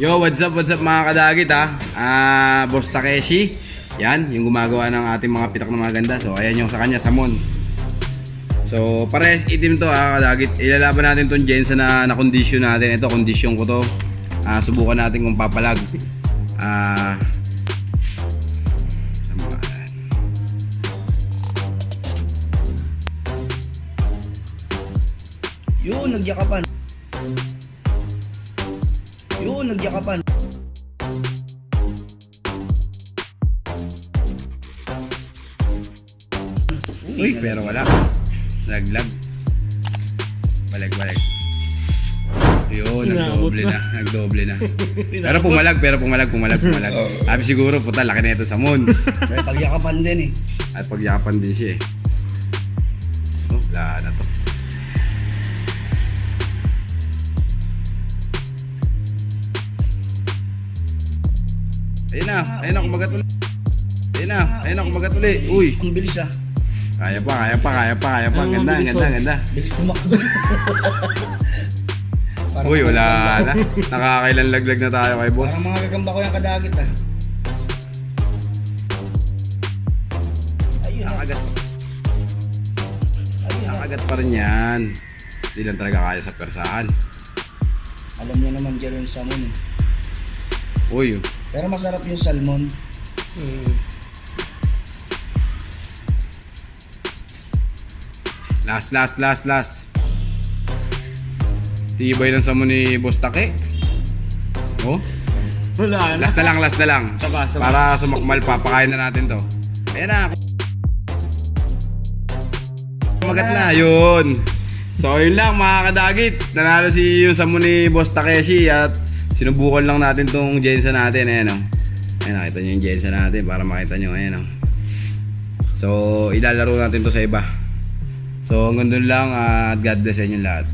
Yo, what's up mga kadagit ha? Boss Takeshi. Yan, yung gumagawa ng ating mga pitak na maganda. So, ayan yung sa kanya, Samon. So, parehas itim to ha, kadagit. Ilalaban natin tong Jensa na na-condition natin. Ito, condition ko to. Subukan natin kung papalag. Yun, nagyakapan. Yun, nagyakapan. Uy, pero wala. Laglag. Balag. Yun, nagdoble na. Nagdoble na. Pero pumalag. Sabi siguro, puta, laki na ito sa moon. May pagyakapan din eh. At pagyakapan din siya eh. Oh, wala na to. Ayun na, kumagat ulit. Ayun na, kumagat ulit. Uy, Ang bilis ah. kaya pa. Ganda. Bilis tumakbo. Uy, wala na. Nakakailan laglag na tayo kay boss. Parang mga gagamba ko yung kadagit ah. Ayun na. Nakagat pa rin yan. Hindi lang talaga kaya sa persahan. Alam niya naman dyan yung salmon eh. Uy, Pero masarap yung salmon. last. Tibay lang sa mo ni Boss Take. Oh, Wala na. last na lang. Saba. Para sumakmal, papakain na natin to. Ayan na. Kumagat na, yun. So yun lang mga kadagit. Nanalo si yung samo ni Boss Takeshi at sinubukan lang natin tong Jensa natin. Ayan o. Ayan, nakita nyo yung Jensa natin para makita nyo. Ayan o. So ilalaro natin to sa iba. So hanggang dun lang at God bless sa inyo lahat.